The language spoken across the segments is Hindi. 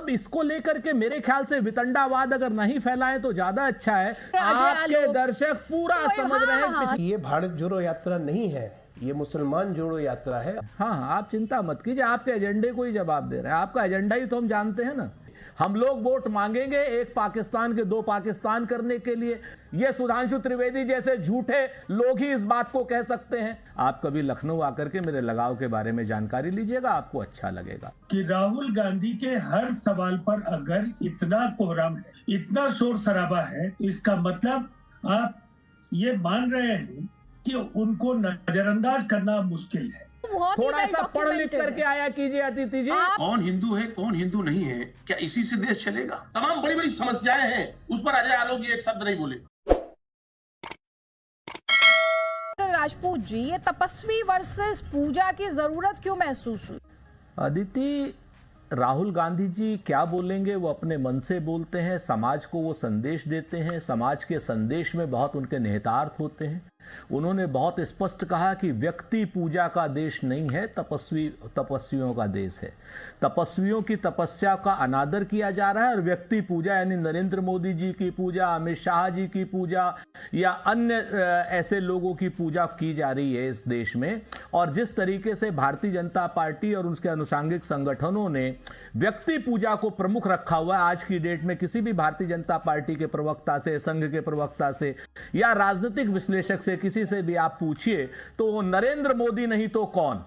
अब इसको लेकर के मेरे ख्याल से वितंडावाद अगर नहीं फैलाएं तो ज्यादा अच्छा है। आपके दर्शक पूरा समझ रहे हैं ये भारत जोड़ो यात्रा नहीं है, ये मुसलमान जोड़ो यात्रा है। हाँ, आप चिंता मत कीजिए, आपके एजेंडे को ही जवाब दे रहे हैं। आपका एजेंडा ही तो हम जानते हैं ना। हम लोग वोट मांगेंगे एक पाकिस्तान के दो पाकिस्तान करने के लिए। ये सुधांशु त्रिवेदी जैसे झूठे लोग ही इस बात को कह सकते हैं। आप कभी लखनऊ आकर के मेरे लगाव के बारे में जानकारी लीजिएगा, आपको अच्छा लगेगा। कि राहुल गांधी के हर सवाल पर अगर इतना कोहराम है, इतना शोर शराबा है, तो इसका मतलब आप ये मान रहे हैं कि उनको नजरअंदाज करना मुश्किल है। थोड़ा सा पढ़ लिख करके आया कीजिए अतिथि जी। कौन हिंदू है कौन हिंदू नहीं है, क्या इसी से देश चलेगा? तमाम बड़ी बड़ी समस्याएं हैं, उस पर अजय आलोक जी एक शब्द नहीं बोले। राजपूत जी, ये तपस्वी वर्सेस पूजा की जरूरत क्यों महसूस हुई? अदिति, राहुल गांधी जी क्या बोलेंगे वो अपने मन से बोलते हैं। समाज को वो संदेश देते हैं, समाज के संदेश में बहुत उनके निहितार्थ होते हैं। उन्होंने बहुत स्पष्ट कहा कि व्यक्ति पूजा का देश नहीं है, तपस्वियों का देश है। तपस्वियों की तपस्या का अनादर किया जा रहा है और व्यक्ति पूजा यानी नरेंद्र मोदी जी की पूजा, अमित शाह जी की पूजा या अन्य ऐसे लोगों की पूजा की जा रही है इस देश में। और जिस तरीके से भारतीय जनता पार्टी और उसके अनुषंगिक संगठनों ने व्यक्ति पूजा को प्रमुख रखा हुआ है, आज की डेट में किसी भी भारतीय जनता पार्टी के प्रवक्ता से, संघ के प्रवक्ता से या राजनीतिक विश्लेषक से, किसी से भी आप पूछिए तो नरेंद्र मोदी नहीं तो कौन,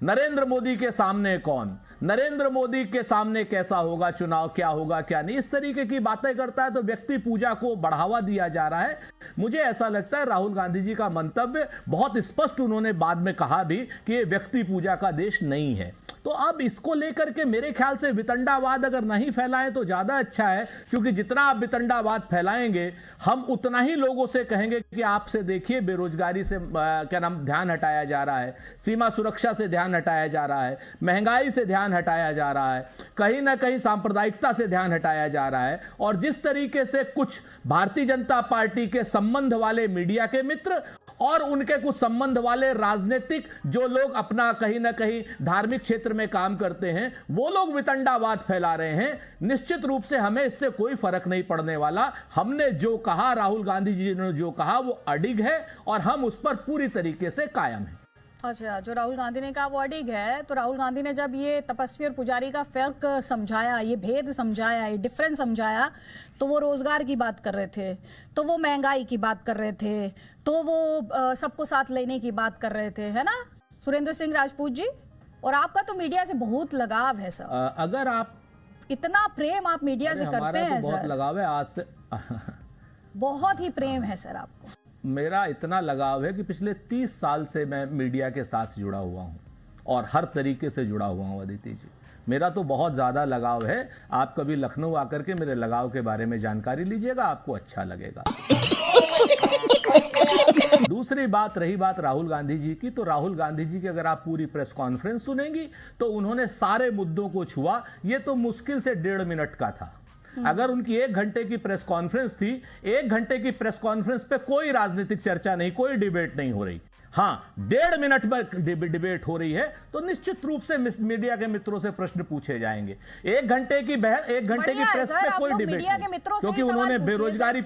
नरेंद्र मोदी के सामने कौन, नरेंद्र मोदी के सामने कैसा होगा चुनाव, क्या होगा क्या नहीं, इस तरीके की बातें करता है। तो व्यक्ति पूजा को बढ़ावा दिया जा रहा है। मुझे ऐसा लगता है राहुल गांधी जी का मंतव्य बहुत स्पष्ट, उन्होंने बाद में कहा भी कि ये व्यक्ति पूजा का देश नहीं है। तो अब इसको लेकर के मेरे ख्याल से वितंडावाद अगर नहीं फैलाएं तो ज्यादा अच्छा है, क्योंकि जितना आप वितंडावाद फैलाएंगे हम उतना ही लोगों से कहेंगे कि आपसे देखिए बेरोजगारी से क्या नाम ध्यान हटाया जा रहा है, सीमा सुरक्षा से ध्यान हटाया जा रहा है, महंगाई से ध्यान हटाया जा रहा है, कहीं ना कहीं सांप्रदायिकता से ध्यान हटाया जा रहा है। और जिस तरीके से कुछ भारतीय जनता पार्टी के संबंध वाले मीडिया के मित्र और उनके कुछ संबंध वाले राजनीतिक जो लोग अपना कहीं ना कहीं धार्मिक क्षेत्र में काम करते हैं, वो लोग वितंडावाद फैला रहे हैं, निश्चित रूप से हमें इससे कोई फर्क नहीं पड़ने वाला। हमने जो कहा, राहुल गांधी जी ने जो कहा वो अडिग है और हम उस पर पूरी तरीके से कायम हैं। अच्छा, जो राहुल गांधी ने कहा वो अडिग है। तो राहुल गांधी ने जब ये तपस्वी और पुजारी का फर्क समझाया, ये भेद समझाया, ये डिफरेंस समझाया, तो वो रोजगार की बात कर रहे थे, तो वो महंगाई की बात कर रहे थे, तो वो सबको साथ लेने की बात कर रहे थे, है ना सुरेंद्र सिंह राजपूत जी? और आपका तो मीडिया से बहुत लगाव है सर। अगर आप इतना प्रेम आप मीडिया से करते हैं तो बहुत सर, लगाव है आज से बहुत ही प्रेम है सर आपको। मेरा इतना लगाव है कि पिछले 30 साल से मैं मीडिया के साथ जुड़ा हुआ हूं और हर तरीके से जुड़ा हुआ हूं अदिति जी। मेरा तो बहुत ज़्यादा लगाव है। आप कभी लखनऊ आकर के मेरे लगाव के बारे में जानकारी लीजिएगा, आपको अच्छा लगेगा। दूसरी बात, रही बात राहुल गांधी जी की, तो राहुल गांधी जी की अगर आप पूरी प्रेस कॉन्फ्रेंस सुनेंगी तो उन्होंने सारे मुद्दों को छुआ। ये तो मुश्किल से 1.5 मिनट का था। अगर उनकी 1 घंटे की प्रेस कॉन्फ्रेंस थी, 1 घंटे की प्रेस कॉन्फ्रेंस पे कोई राजनीतिक चर्चा नहीं, कोई डिबेट नहीं हो रही। हाँ, 1.5 मिनट में डिबेट हो रही है तो निश्चित रूप से मीडिया के मित्रों से प्रश्न पूछे जाएंगे। 1 घंटे की प्रेस पे कोई डिबेट नहीं, क्योंकि उन्होंने बेरोजगारी।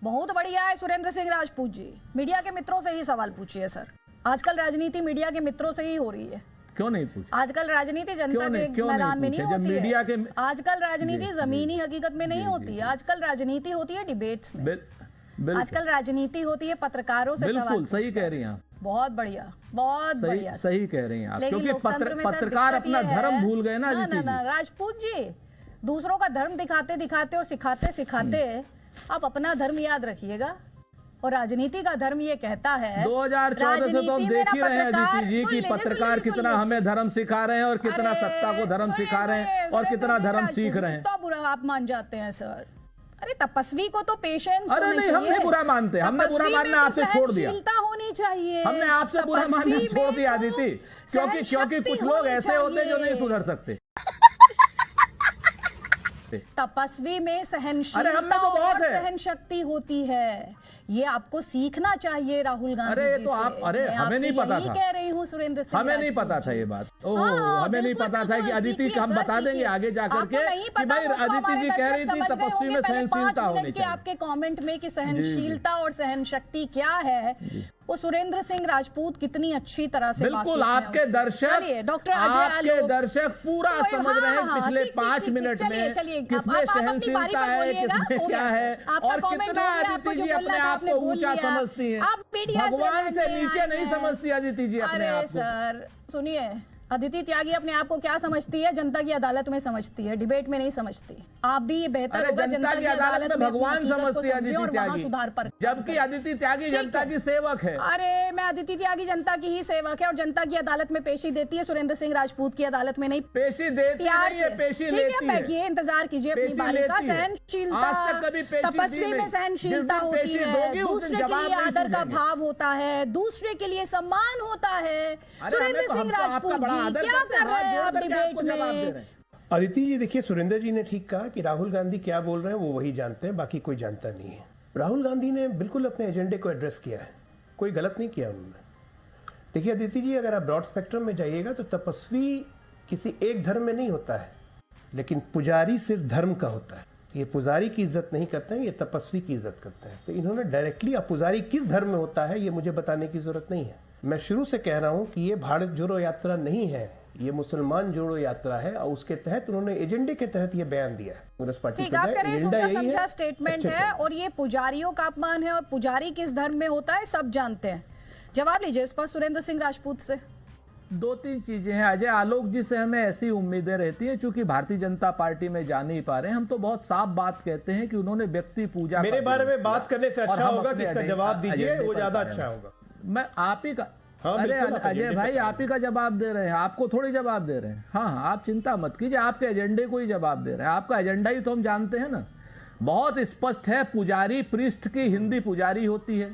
बहुत बढ़िया है सुरेंद्र सिंह राजपूत जी, मीडिया के मित्रों से ही सवाल पूछिए सर। आजकल राजनीति मीडिया के मित्रों से ही हो रही है। क्यों नहीं पूछा? आजकल राजनीति जनता के मैदान में नहीं होती है। आजकल राजनीति जमीनी हकीकत में नहीं होती है। आजकल राजनीति होती है डिबेट्स में। आजकल राजनीति होती है पत्रकारों से सवाल। बिल्कुल सही कह रही हैं आप। बहुत बढ़िया, बहुत बढ़िया, सही कह रही हैं आप, क्योंकि पत्रकार अपना धर्म भूल गए ना। ना राजपूत जी, दूसरों का धर्म दिखाते दिखाते और सिखाते सिखाते आप अपना धर्म याद रखिएगा। और राजनीति का धर्म ये कहता है, 2014 से तो हम देख ही रहे हैं अदिति जी कि पत्रकार कितना हमें धर्म सिखा रहे हैं और कितना सत्ता को धर्म सिखा रहे हैं और कितना धर्म सीख रहे हैं। तो बुरा आप मान जाते हैं सर? अरे तपस्वी को तो पेशेंस अरे नहीं, हमने बुरा मानते, हमने बुरा मानना आपसे छोड़ दिया। होनी चाहिए, हमने आपसे बुरा मानना छोड़ दिया अदिति, क्योंकि कुछ लोग ऐसे होते हैं जो नहीं सुधर सकते। तपस्वी में सहनशीलता और सहन शक्ति होती है, ये आपको सीखना चाहिए राहुल गांधी जी से। अरे हमें नहीं पता था। रही हूँ सुरेंद्र सिंह हमें नहीं राजपूत पता था जी। ये बात। ओह, हाँ, हमें नहीं बिल्कुल, पता था कि बिल्कुल, अदिति, सीखिए हम सर, बता देंगे सीखिए। आगे जा आपको करके नहीं कि पता भाई हो तो अदिति हमारे जी कह रही दर्शक थी समझ रहे तपस्वी होंगे में पहले 5 सहनशीलता होनी मिनट के चाहिए। आपके कमेंट में कि सहनशीलता और सहनशक्ति क्या है, वो सुरेंद्र सिंह राजपूत कितनी अच्छी तरह से बिल्कुल, वाकिफ हैं आपके उससे। दर्शक, चलिए डॉक्टर अजय आपके आलोक, दर्शक पूरा तो समझ रहे हैं हाँ, पिछले ठीक, 5 ठीक, मिनट चलिए, में चलिए, किसमें आप अपनी बारी सहनशीलता पर है, बोलिएगा, किसमें हो क्या गया है, सर। आपका और comment कितना हो गया, आपको अदिति जो जी बोलना अपने था आप आपने को बोल ऊंचा लिया। समझती हैं। आप मीडिया से भगवान से लड़ने नीचे आए नहीं हैं। समझती अदिति जी अपने अरे आप को। सर सुनिए, अदिति त्यागी अपने आप को क्या समझती है? जनता की अदालत में समझती है, डिबेट में नहीं समझती। आप भी ये बेहतर अरे होगा जनता की अदालत में भगवान अपनी हकीकत को समझती है समझें और अदिति वहाँ त्यागी, सुधार पर जबकि अदिति त्यागी जनता की सेवक है। अरे मैं अदिति त्यागी जनता की ही सेवक है और जनता की अदालत में पेशी देती है, सुरेंद्र सिंह राजपूत की अदालत में नहीं। पेशी देती प्यार नहीं है, से पेशी ठीक है, लेती है। बैठिए, इंतजार कीजिए अपनी पेशी बारी का। लेती है। सहनशीलता, आज तक कभी पेशी दी तपस्वी में नहीं। सहनशीलता जिस दिन होती पेशी है, दोगी, उस दिन दूसरे के जवाब लिए नहीं आदर का सूझेंगे। भाव होता है, दूसरे के लिए सम्मान होता है। सुरेंद्र तो सिंह राजपूत जी क्या कर रहे हैं आप डिबेट में? अदिति जी देखिए, सुरेंद्र जी ने ठीक कहा कि राहुल गांधी क्या बोल रहे हैं वो वही जानते हैं, बाकी कोई जानता नहीं है। राहुल गांधी ने बिल्कुल अपने एजेंडे को एड्रेस किया है, कोई गलत नहीं किया उन्होंने। देखिए अदिति जी, अगर आप ब्रॉड स्पेक्ट्रम में जाइएगा तो तपस्वी किसी एक धर्म में नहीं होता है, लेकिन पुजारी सिर्फ धर्म का होता है। ये पुजारी की इज्जत नहीं करते हैं, ये तपस्वी की इज्जत करते हैं। तो इन्होंने डायरेक्टली अब पुजारी किस धर्म में होता है ये मुझे बताने की जरूरत नहीं है। मैं शुरू से कह रहा हूं कि ये भारत जोड़ो यात्रा नहीं है, ये मुसलमान जोड़ो यात्रा है, और उसके तहत उन्होंने एजेंडे के तहत ये बयान दिया है कांग्रेस पार्टी ठीक, आप कह रहे हैं एजेंडा सोचा यही समझा है। स्टेटमेंट अच्छा, है और ये पुजारियों का अपमान है, और पुजारी किस धर्म में होता है सब जानते हैं। जवाब लीजिए इस पर सुरेंद्र सिंह राजपूत से। 2-3 चीजें हैं। अजय आलोक जी से हमें ऐसी उम्मीदें रहती हैं, चूंकि भारतीय जनता पार्टी में जा नहीं पा रहे हैं। हम तो बहुत साफ बात कहते हैं कि उन्होंने व्यक्ति पूजा मेरे का बारे विरोध में बात किया। करने से और अच्छा हम होगा अपने कि इसका जवाब दीजिए, एजेंडे वो पर ज्यादा कायम अच्छा हैं। होगा। मैं आप ही का हाँ, अरे बिल्कुल, आप अजय एजेंडे भाई पर आप ही का जवाब दे रहे हैं, आपको थोड़ी जवाब दे रहे हैं। हाँ, आप चिंता मत कीजिए, आपके एजेंडे को ही जवाब दे रहे हैं। आपका एजेंडा ही तो हम जानते हैं ना, बहुत स्पष्ट है। पुजारी पृष्ठ की हिंदी पुजारी होती है,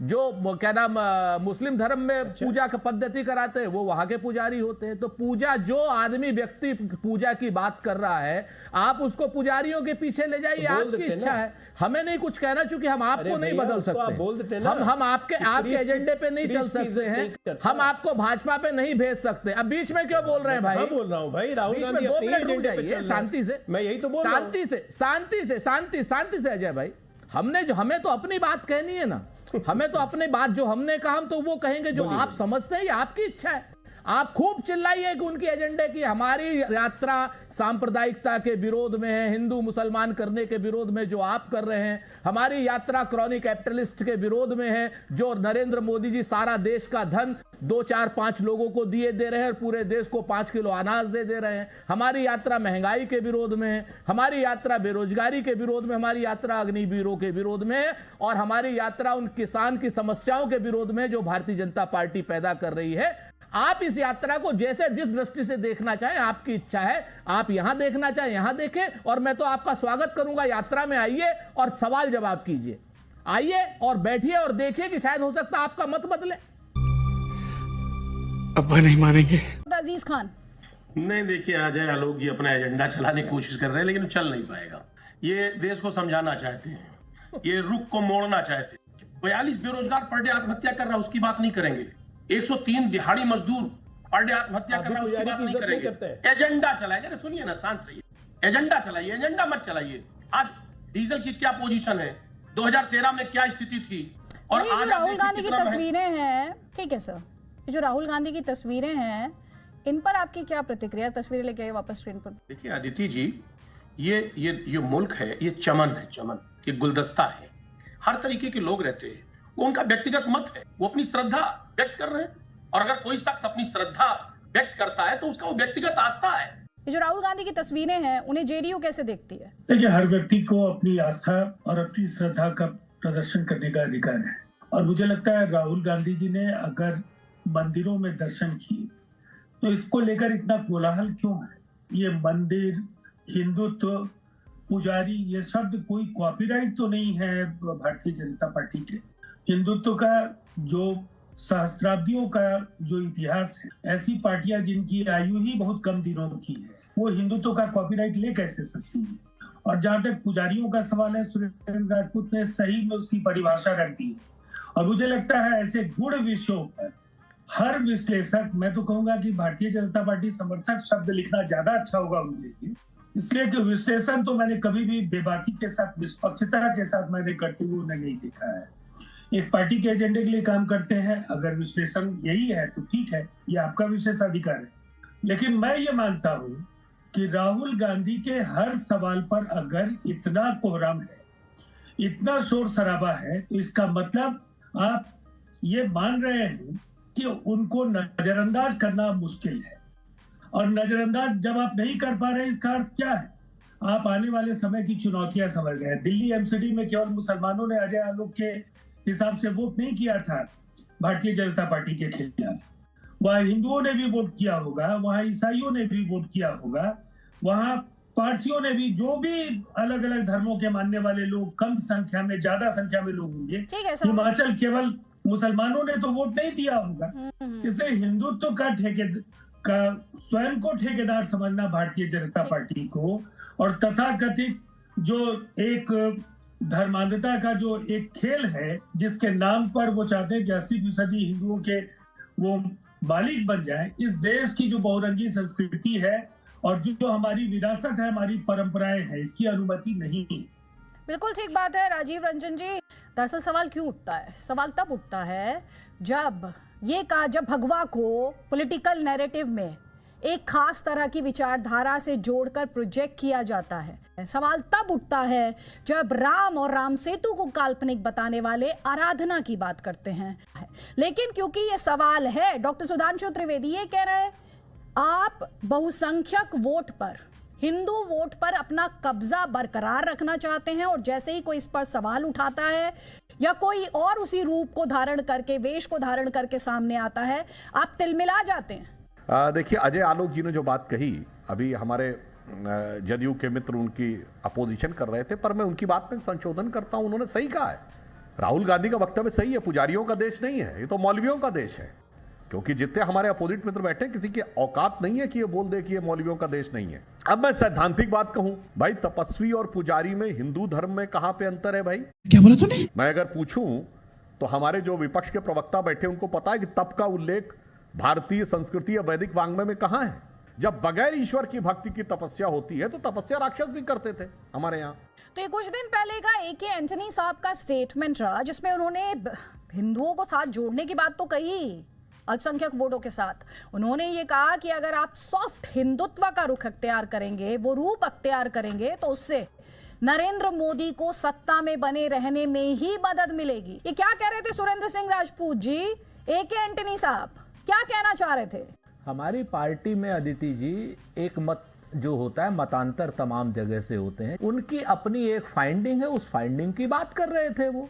जो क्या नाम मुस्लिम धर्म में पूजा का पद्धति कराते हैं वो वहां के पुजारी होते हैं। तो पूजा, जो आदमी व्यक्ति पूजा की बात कर रहा है, आप उसको पुजारियों के पीछे ले जाइए, आपकी इच्छा है। हमें नहीं कुछ कहना, चूंकि हम आपको नहीं बदल सकते। हम आपके एजेंडे पे नहीं चल सकते हैं, हम आपको भाजपा पे नहीं भेज सकते। अब बीच में क्यों बोल रहे हैं भाई? बोल रहा हूं भाई, राहुल गांधी 2 अपने मिनट रुक एजेंडे पे जाइए, चल रहे हैं। शांति से। मैं यही तो बोल रहा हूं। शांति से अजय भाई, हमें तो अपनी बात कहनी है ना। हमें तो अपनी बात, जो हमने कहा हम तो वो कहेंगे, जो आप समझते हैं। ये आपकी इच्छा है, आप खूब चिल्लाइए कि उनकी एजेंडे की। हमारी यात्रा सांप्रदायिकता के विरोध में है, हिंदू मुसलमान करने के विरोध में जो आप कर रहे हैं। हमारी यात्रा क्रॉनी कैपिटलिस्ट के विरोध में है, जो नरेंद्र मोदी जी सारा देश का धन 2, 4, 5 लोगों को दे रहे हैं और पूरे देश को 5 किलो अनाज दे रहे हैं। हमारी यात्रा महंगाई के विरोध में है, हमारी यात्रा बेरोजगारी के विरोध में, हमारी यात्रा अग्निवीरों के विरोध में है, और हमारी यात्रा उन किसान की समस्याओं के विरोध में जो भारतीय जनता पार्टी पैदा कर रही है। आप इस यात्रा को जैसे जिस दृष्टि से देखना चाहें, आपकी इच्छा है। आप यहां देखना चाहें यहां देखें, और मैं तो आपका स्वागत करूंगा। यात्रा में आइए और सवाल जवाब कीजिए, आइए और बैठिए और देखिए कि शायद हो सकता है आपका मत बदले। अब्बा नहीं मानेंगे। अजीज खान, नहीं, देखिए अजय आलोक जी अपना एजेंडा चलाने की कोशिश कर रहे हैं, लेकिन चल नहीं पाएगा। ये देश को समझाना चाहते हैं, ये रुख को मोड़ना चाहते हैं। 42 बेरोजगार पर डे आत्महत्या कर रहा है, उसकी बात नहीं करेंगे। 103 दिहाड़ी मजदूर पर डे आत्महत्या कर रहा है, उसकी बात नहीं करेंगे। एजेंडा चलाएंगे। अरे सुनिए ना, शांत रहिए। एजेंडा चलाइए, एजेंडा मत चलाइए। आज डीजल की क्या पोजीशन है, 2013 में क्या स्थिति थी, और ये जो आज राहुल गांधी की तस्वीरें हैं, ठीक है सर, ये जो राहुल गांधी की तस्वीरें हैं, इन पर आपकी क्या प्रतिक्रिया? तस्वीरें लेके आइए वापस स्क्रीन पर। देखिए आदिति जी, ये मुल्क है, ये चमन है, चमन, ये गुलदस्ता है। हर तरीके के लोग रहते हैं, वो उनका व्यक्तिगत मत है, वो अपनी श्रद्धा व्यक्त कर रहे हैं। और अगर कोई शख्स अपनी श्रद्धा व्यक्त करता है तो उसका वो व्यक्तिगत आस्था है। ये जो राहुल गांधी की तस्वीरें हैं, उन्हें जेडीयू कैसे देखती है? देखिए, हर व्यक्ति को अपनी आस्था और अपनी श्रद्धा का प्रदर्शन करने का अधिकार है, और मुझे लगता है राहुल गांधी जी ने अगर मंदिरों में दर्शन किए तो इसको लेकर इतना कोलाहल क्यों है? ये मंदिर, हिंदुत्व, पुजारी, ये शब्द कोई कॉपीराइट तो नहीं है भारतीय जनता पार्टी के। हिंदुत्व का जो सहस्त्राब्दियों का जो इतिहास है, ऐसी पार्टियां जिनकी आयु ही बहुत कम दिनों की है, वो हिंदुत्व का कॉपीराइट ले कैसे सकती है? और जहां तक पुजारियों का सवाल है, सुरेंद्र राजपूत ने सही में उसकी परिभाषा रख दी है। और मुझे लगता है ऐसे गूढ़ विषयों पर हर विश्लेषक, मैं तो कहूंगा कि भारतीय जनता पार्टी समर्थक शब्द लिखना ज्यादा अच्छा होगा उनके लिए, इसलिए कि विश्लेषण तो मैंने कभी भी बेबाकी के साथ, निष्पक्षता के साथ मैंने करते हुए उन्हें नहीं देखा है। एक पार्टी के एजेंडे के लिए काम करते हैं, अगर विश्लेषण यही है तो ठीक है, ये आपका विशेषाधिकार है। लेकिन मैं ये मानता हूं कि राहुल गांधी के हर सवाल पर अगर इतना कोहराम है, इतना शोर शराबा है, तो इसका मतलब आप ये मान रहे हैं कि उनको नजरअंदाज करना मुश्किल है। और नजरअंदाज जब आप नहीं कर पा रहे, इसका अर्थ क्या है? आप आने वाले समय की चुनौतियां समझ रहे हैं। दिल्ली एमसीडी में केवल मुसलमानों ने अजय आलोक के हिसाब से वोट नहीं किया था भारतीय जनता पार्टी के खिलाफ, वहां हिंदुओं ने भी वोट किया होगा, वहां ईसाइयों ने भी वोट किया होगा, वहां पारसियों ने भी, जो भी अलग अलग धर्मों के मानने वाले लोग कम संख्या में, ज्यादा संख्या में लोग होंगे। हिमाचल केवल मुसलमानों ने तो वोट नहीं दिया होगा। इसलिए हिंदुत्व का स्वयं को ठेकेदार समझना भारतीय जनता पार्टी को, और तथाकथित जो एक धर्मांधता का जो एक खेल है, जिसके नाम पर वो चाहते हैं कि 80% हिंदुओं के वो मालिक बन जाए, इस देश की जो बहुरंगी संस्कृति है और जो हमारी विरासत है, हमारी परंपराएं हैं, इसकी अनुमति नहीं। बिल्कुल ठीक बात है राजीव रंजन जी। दरअसल सवाल क्यों उठता है? सवाल तब उठता है जब भगवा को पॉलिटिकल नैरेटिव में एक खास तरह की विचारधारा से जोड़कर प्रोजेक्ट किया जाता है। सवाल तब उठता है जब राम और राम सेतु को काल्पनिक बताने वाले आराधना की बात करते हैं। लेकिन क्योंकि ये सवाल है, डॉक्टर सुधांशु त्रिवेदी ये कह रहे हैं, आप बहुसंख्यक वोट पर, हिंदू वोट पर अपना कब्जा बरकरार रखना चाहते हैं, और जैसे ही कोई इस पर सवाल उठाता है या कोई और उसी रूप को धारण करके, वेश को धारण करके सामने आता है, आप तिलमिला जाते हैं। देखिए, अजय आलोक जी ने जो बात कही, अभी हमारे जदयू के मित्र उनकी अपोजिशन कर रहे थे, पर मैं उनकी बात में संशोधन करता हूं। उन्होंने सही कहा है, राहुल गांधी का वक्तव्य सही है। पुजारियों का देश नहीं है, ये तो मौलवियों का देश है। क्योंकि जितने हमारे अपोजिट मित्र बैठे, किसी की औकात नहीं है कि ये बोल दे कि ये मौलवियों का देश नहीं है। अब मैं सैद्धांतिक बात कहूं, भाई तपस्वी और पुजारी में हिंदू धर्म में कहां पे अंतर है? भाई क्या बोला तूने? मैं अगर पूछूं तो हमारे जो विपक्ष के प्रवक्ता बैठे, उनको पता है कि तप का उल्लेख भारतीय संस्कृति या वैदिक वांग्मय में कहां है? जब बगैर ईश्वर की भक्ति की तपस्या होती है तो तपस्या राक्षस भी करते थे हमारे यहाँ। तो ये कुछ दिन पहले का A.K. एंटनी साहब का स्टेटमेंट रहा, जिसमें उन्होंने हिंदुओं को साथ जोड़ने की बात तो कही अल्पसंख्यक वोटों के साथ। उन्होंने ये कहा कि अगर आप सॉफ्ट हिंदुत्व का रुख अख्तियार करेंगे, वो रूप अख्तियार करेंगे, तो उससे नरेंद्र मोदी को सत्ता में बने रहने में ही मदद मिलेगी। ये क्या कह रहे थे सुरेंद्र सिंह राजपूत जी? A.K. एंटनी साहब क्या कहना चाह रहे थे? हमारी पार्टी में अदिति जी एक मत जो होता है, मतांतर तमाम जगह से होते हैं, उनकी अपनी एक फाइंडिंग है, उस फाइंडिंग की बात कर रहे थे। वो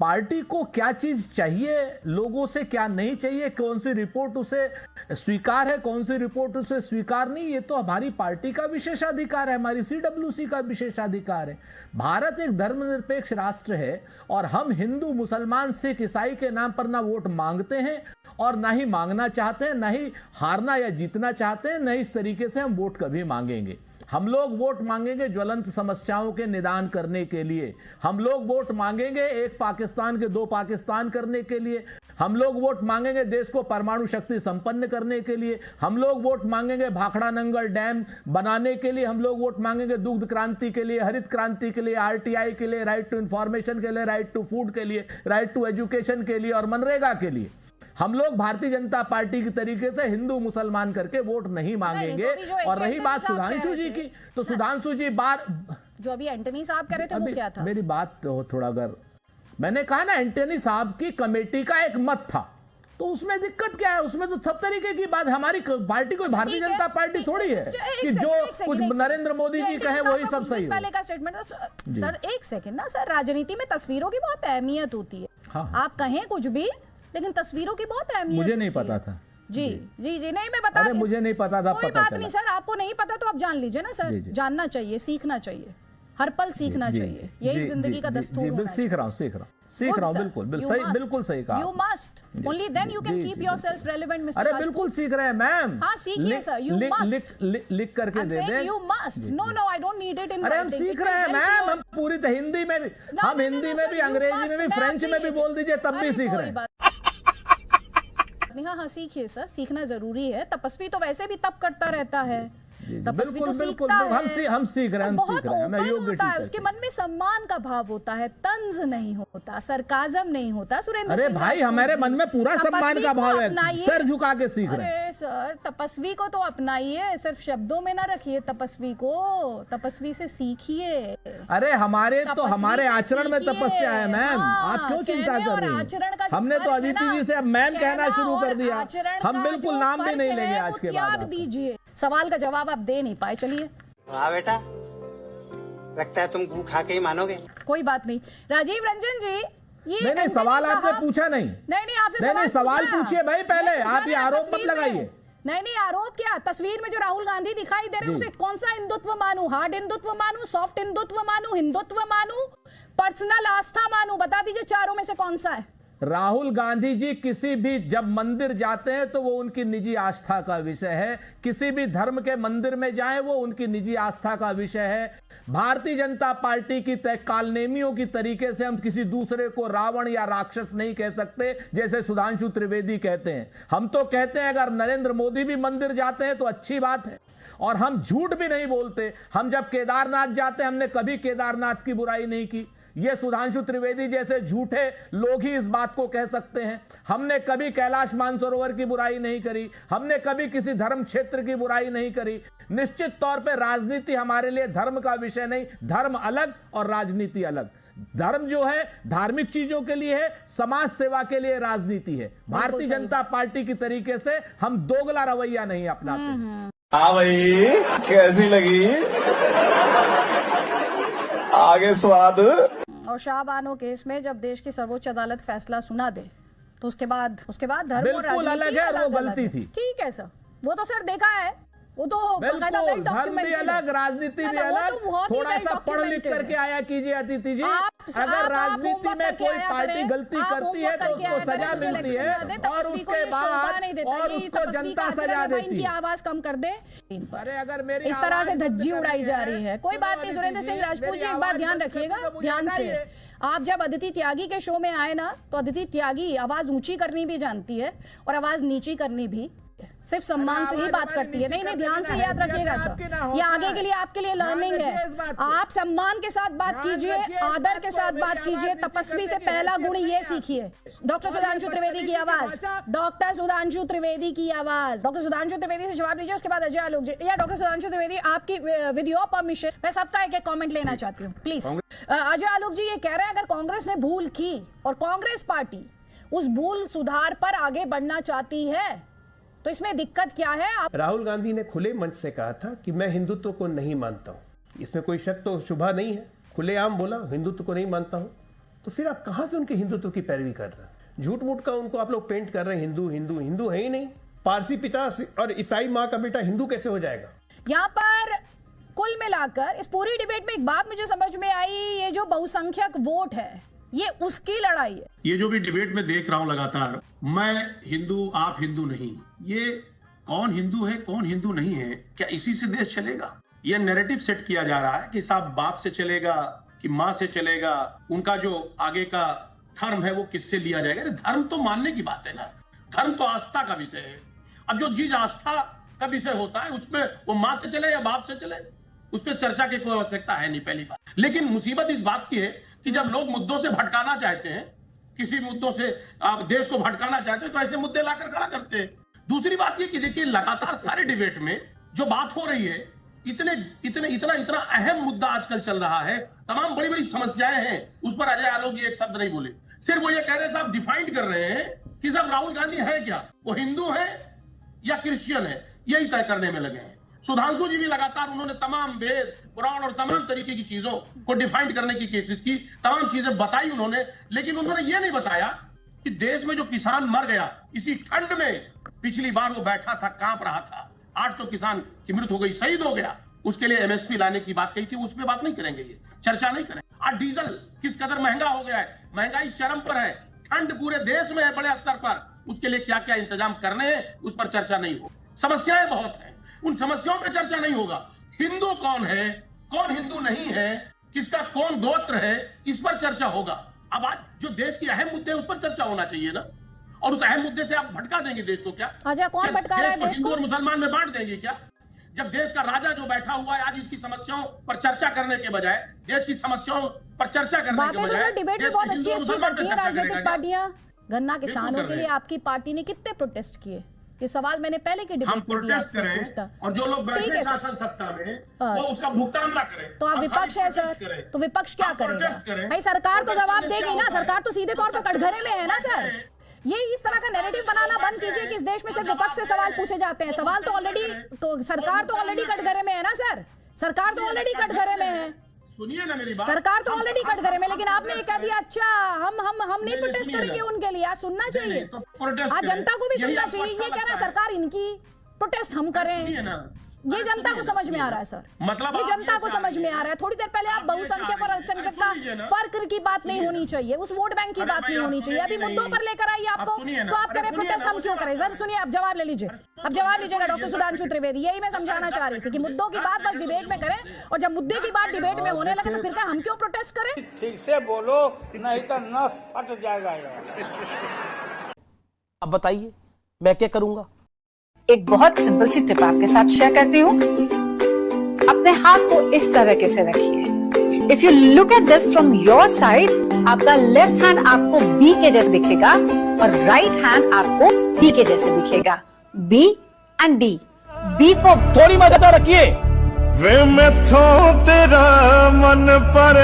पार्टी को क्या चीज चाहिए, लोगों से क्या नहीं चाहिए, कौन सी रिपोर्ट उसे स्वीकार है, कौन सी रिपोर्ट उसे स्वीकार नहीं, ये तो हमारी पार्टी का विशेषाधिकार है, हमारी CWC का विशेषाधिकार है। भारत एक धर्मनिरपेक्ष राष्ट्र है और हम हिंदू, मुसलमान, सिख, ईसाई के नाम पर ना वोट मांगते हैं और ना ही मांगना चाहते हैं, ना ही हारना या जीतना चाहते हैं, न इस तरीके से हम वोट कभी मांगेंगे। हम लोग वोट मांगेंगे ज्वलंत समस्याओं के निदान करने के लिए। हम लोग वोट मांगेंगे एक पाकिस्तान के दो पाकिस्तान करने के लिए। हम लोग वोट मांगेंगे देश को परमाणु शक्ति संपन्न करने के लिए। हम लोग वोट मांगेंगे भाखड़ा नंगल डैम बनाने के लिए। हम लोग वोट मांगेंगे दुग्ध क्रांति के लिए, हरित क्रांति के लिए, RTI के लिए, राइट टू इंफॉर्मेशन के लिए, राइट टू फूड के लिए, राइट टू एजुकेशन के लिए और मनरेगा के लिए। हम लोग भारतीय जनता पार्टी की तरीके से हिंदू मुसलमान करके वोट नहीं मांगेंगे। और रही बात सुधांशु जी की, तो सुधांशु जी बात जो अभी एंटनी साहब कह रहे थे वो क्या था? मेरी बात तो थोड़ा, अगर मैंने कहा ना एंटनी साहब की कमेटी का एक मत था, तो उसमें दिक्कत क्या है? उसमें तो सब तरीके की बात, हमारी पार्टी कोई भारतीय जनता पार्टी थोड़ी है कि जो कुछ नरेंद्र मोदी जी कहे वही सब सही हो। पहले का स्टेटमेंट सर, एक सेकंड ना सर, राजनीति में तस्वीरों की बहुत अहमियत होती है। हाँ। आप कहें कुछ भी, लेकिन तस्वीरों की बहुत अहमियत मुझे नहीं पता था। जी जी जी नहीं, मैं बता, अरे मुझे नहीं पता था, कोई बात नहीं सर, आपको नहीं पता तो आप जान लीजिए ना सर। जानना चाहिए, सीखना चाहिए, हर पल सीखना चाहिए, यही जिंदगी का दस्तूर होना चाहिए। सीख रहा हूँ, बिल्कुल सही कहा। You must, only then you can keep yourself relevant, Mr. अरे बिल्कुल सीख रहे हैं मैम। हाँ सीखिए सर, you must लिख करके दे दें। You must, no, I don't need it in अरे हम सीख रहे हैं मैम, हम पूरी हिंदी में भी, हम हिंदी में भी, अंग्रेजी में भी, फ्रेंच में भी बोल दीजिए तब भी सीख रहे हैं। नहीं, हाँ हाँ सीखिए सर, सीखना जरूरी है। तपस्वी तो वैसे भी तप करता रहता है, तपस्वी तो सीखता है, हम सीख रहे हैं, बहुत ओपन होता है, उसके मन में सम्मान का भाव होता है, तंज नहीं होता, सरकाजम नहीं होता। सुरेंद्र अरे सिंह भाई, राजपूत हमारे जी, मन में पूरा सम्मान का भाव है, सर झुका के सीख रहे हैं। अरे सर, तपस्वी को तो अपनाइए, सिर्फ शब्दों में ना रखिए तपस्वी को, तपस्वी से सीखिए। अरे हमारे आचरण में तपस्या है मैम, आप क्यों चिंता कर रही हैं? हमने तो अदिति जी से अब मैम कहना शुरू कर दिया, हम बिल्कुल नाम भी नहीं लेंगे आज के बाद। दीजिए, सवाल का जवाब आप दे नहीं पाए, चलिए। हाँ बेटा, लगता है तुम गू खा के ही मानोगे। कोई बात नहीं। राजीव रंजन जी, ये नहीं सवाल आपने पूछा नहीं, आपसे सवाल पूछिए भाई पहले, आप ये आरोप मत लगाइए। नहीं, आरोप क्या? तस्वीर में जो राहुल गांधी दिखाई दे रहे हैं, उसे कौन सा हिंदुत्व मानूं? हार्ड हिंदुत्व मानूं, सॉफ्ट हिंदुत्व मानूं, हिंदुत्व मानूं, पर्सनल आस्था मानूं? बता दीजिए चारों में से कौन सा है? राहुल गांधी जी किसी भी जब मंदिर जाते हैं तो वो उनकी निजी आस्था का विषय है, किसी भी धर्म के मंदिर में जाएं वो उनकी निजी आस्था का विषय है। भारतीय जनता पार्टी की तय कालनेमियों की तरीके से हम किसी दूसरे को रावण या राक्षस नहीं कह सकते, जैसे सुधांशु त्रिवेदी कहते हैं। हम तो कहते हैं अगर नरेंद्र मोदी भी मंदिर जाते हैं तो अच्छी बात है, और हम झूठ भी नहीं बोलते। हम जब केदारनाथ जाते हैं, हमने कभी केदारनाथ की बुराई नहीं की। ये सुधांशु त्रिवेदी जैसे झूठे लोग ही इस बात को कह सकते हैं। हमने कभी कैलाश मानसरोवर की बुराई नहीं करी, हमने कभी किसी धर्म क्षेत्र की बुराई नहीं करी। निश्चित तौर पे राजनीति हमारे लिए धर्म का विषय नहीं, धर्म अलग और राजनीति अलग। धर्म जो है धार्मिक चीजों के लिए है, समाज सेवा के लिए राजनीति है। भारतीय जनता पार्टी की तरीके से हम दोगला रवैया नहीं अपनाते। हाँ भाई, कैसी लगी आगे स्वाद? और शाहबानो केस में जब देश की सर्वोच्च अदालत फैसला सुना दे तो उसके बाद धर्म और बिल्कुल अलग है, वो गलती थी। ठीक है सर, वो तो सर देखा है, वो तो बिल्कुल धर्म भी अलग, राजनीति भी अलग। थोड़ा सा पढ़ लिख करके आया कीजिए अदिति जी। अगर राजनीति में कोई पार्टी गलती करती है तो उसको सजा मिलती है, और उसके बाद और उसको जनता सजा देती है। आवाज कम कर दे। अरे अगर मेरी इस तरह से धज्जी उड़ाई जा रही है, कोई बात नहीं। सुरेंद्र सिंह राजपूत जी, एक बात ध्यान रखिएगा, ध्यान से। आप जब अदिति त्यागी के शो में आए ना, तो अदिति त्यागी आवाज ऊंची करनी भी जानती है और आवाज नीची करनी भी, सिर्फ सम्मान से ही बात करती है। नहीं, ध्यान से याद रखिएगा सर, ये आगे के लिए आपके लिए लर्निंग है। आप सम्मान के साथ बात कीजिए, आदर के साथ बात कीजिए। तपस्वी से पहला गुण ये सीखिए। डॉक्टर सुधांशु त्रिवेदी की आवाज, डॉक्टर सुधांशु त्रिवेदी की आवाज। डॉक्टर सुधांशु त्रिवेदी से जवाब लीजिए, उसके बाद अजय आलोक जी। या डॉक्टर सुधांशु त्रिवेदी, आपकी विद योर परमिशन मैं सबका एक कॉमेंट लेना चाहती हूँ प्लीज। अजय आलोक जी ये कह रहे हैं अगर कांग्रेस ने भूल की और कांग्रेस पार्टी उस भूल सुधार पर आगे बढ़ना चाहती है तो इसमें दिक्कत क्या है? राहुल गांधी ने खुले मंच से कहा था कि मैं हिंदुत्व को नहीं मानता हूं। इसमें कोई शक तो शुभा नहीं है, खुलेआम बोला हिंदुत्व को नहीं मानता हूं। तो फिर आप कहां से उनके हिंदुत्व की पैरवी कर रहे हैं? झूठ मूठ का उनको आप लोग पेंट कर रहे हैं, हिंदू हिंदू हिंदू है ही नहीं। पारसी पिता और ईसाई माँ का बेटा हिंदू कैसे हो जाएगा? यहाँ पर कुल मिलाकर इस पूरी डिबेट में एक बात मुझे समझ में आई, ये जो बहुसंख्यक वोट है ये उसकी लड़ाई है। ये जो भी डिबेट में देख रहा हूं लगातार, मैं हिंदू आप हिंदू नहीं, ये कौन हिंदू है कौन हिंदू नहीं है, क्या इसी से देश चलेगा? ये नैरेटिव सेट किया जा रहा है कि साहब बाप से चलेगा कि माँ से चलेगा, उनका जो आगे का धर्म है वो किससे लिया जाएगा। धर्म तो मानने की बात है ना, धर्म तो आस्था का विषय है। अब जो चीज आस्था का विषय होता है उसमें वो माँ से चले या बाप से चले, उस पर चर्चा की कोई आवश्यकता है नहीं, पहली बात। लेकिन मुसीबत इस बात की है कि जब लोग मुद्दों से भटकाना चाहते हैं, किसी मुद्दों से आप देश को भटकाना चाहते हैं, तो ऐसे मुद्दे लाकर खड़ा करते हैं। दूसरी बात ये कि देखिए लगातार सारे डिबेट में जो बात हो रही है, इतना अहम मुद्दा आजकल चल रहा है, तमाम बड़ी बड़ी समस्याएं हैं, उस पर अजय आलोक जी एक शब्द नहीं बोले। सिर्फ वो ये कह रहे हैं, साहब डिफाइन कर रहे हैं कि साहब राहुल गांधी है क्या, वो हिंदू है या क्रिश्चियन है, यही तय करने में लगे हैं। सुधांशु जी भी लगातार उन्होंने तमाम वेद पुराण और तमाम तरीके की चीजों को डिफाइन करने की कोशिश की, तमाम चीजें बताई उन्होंने, लेकिन उन्होंने ये नहीं बताया कि देश में जो किसान मर गया इसी ठंड में, पिछली बार वो बैठा था कांप रहा था, 800 किसान की मृत्यु हो गई, शहीद हो गया, उसके लिए एमएसपी लाने की बात कही थी, उस पर बात नहीं करेंगे, ये चर्चा नहीं करेंगे। आज डीजल किस कदर महंगा हो गया है, महंगाई चरम पर है, ठंड पूरे देश में है बड़े स्तर पर, उसके लिए क्या क्या इंतजाम करने हैं उस पर चर्चा नहीं हो। समस्याएं बहुत हैं, उन समस्याओं पर चर्चा नहीं होगा। हिंदू कौन है कौन हिंदू नहीं है, किसका कौन गोत्र है, इस पर चर्चा होगा। अब आज जो देश के अहम मुद्दे उस पर चर्चा होना चाहिए ना। और उस अहम मुद्दे से आप भटका देंगे देश को क्या? अच्छा, कौन क्या भटका रहा है को देश हिंदू को? और मुसलमान में बांट देंगे क्या? जब देश का राजा जो बैठा हुआ है आज इसकी समस्याओं पर चर्चा करने के बजाय, देश की समस्याओं पर चर्चा करने के बातें तो बजाय सर डिबेट में देश बहुत के हिंदू और अच्छी मुसलमान करती पर है चर्चा राजनीतिक करेगा क्या? पार्टियां। गन्ना बिल्कुल किसानों कर के रहे लिए हैं। आपकी पार्टी ने कितने प्रोटेस्ट किए? ये सवाल मैंने पहले के हम डिबेट में भी प्रोटेस्ट आपसे पूछता। करें और जो लोग ठीक बैठे है सर। शासन सत्ता में वो उसका भुगतान ना करें। तो आप हम विपक्ष खाली है सर, प्रोटेस्ट करें। तो विपक्ष क्या आप करेगा? प्रोटेस्ट करें। भाई सरकार तो प्रोटेस्ट जवाब करने से देगी क्या ना, होता है? सरकार तो सीधे तौर पर कटघरे में है ना सर। ये इस तरह का नैरेटिव बनाना बंद कीजिए कि इस देश में सिर्फ विपक्ष से सवाल पूछे जाते हैं। सवाल तो ऑलरेडी, तो सरकार तो ऑलरेडी कटघरे में है ना सर, सरकार तो ऑलरेडी कटघरे में है, सुनिए ना मेरी बात। सरकार तो हम ऑलरेडी सत्ता कटघरे में। में लेकिन आपने ये कह दिया अच्छा हम नहीं प्रोटेस्ट सुनिए करेंगे ना। उनके लिए। आज सुनना चाहिए, तो प्रोटेस्ट आज करें। जनता को भी यही सुनना आपको चाहिए। अच्छा ये कह रहा है लगता है। सरकार इनकी, प्रोटेस्ट हम करें, सुनिए ना। ये जनता को समझ में आ रहा है सर, मतलब ये आप जनता ये को चाह समझ रही में हैं। आ रहा है। थोड़ी देर पहले आप आप ये बहुसंख्यक चाह और रही हैं। अल्पसंख्यक सुनिए ना। का फर्क की बात नहीं होनी चाहिए, उस वोट बैंक की अरे बात भाई, नहीं आप होनी चाहिए। अभी सुनिए मुद्दों नहीं। पर लेकर आइए आपको, आप सुनिए ना। तो आप अरे करें सुनिए प्रोटेस्ट ना, हम वो क्यों क्या करें? बात सर है? सुनिए, आप जवाब ले लीजिए, अब जवाब लीजिएगा डॉक्टर सुधांशु त्रिवेदी। यही मैं समझाना चाह रही थी कि मुद्दों की बात बस डिबेट में करें, और जब मुद्दे की बात डिबेट में होने लगे तो फिर क्या हम क्यों प्रोटेस्ट करें? ठीक से बोलो, नहीं तो नस फट जाएगा यार। अब बताइए मैं क्या करूंगा? एक बहुत सिंपल सी टिप आपके साथ शेयर करती हूँ। अपने हाथ को इस तरीके से रखिए। If you look at this from your side, आपका लेफ्ट हैंड आपको बी के जैसे दिखेगा और राइट हैंड आपको डी के जैसे दिखेगा। B and D. B for थोड़ी मदद रखिए। वे मैं तेरा मन पर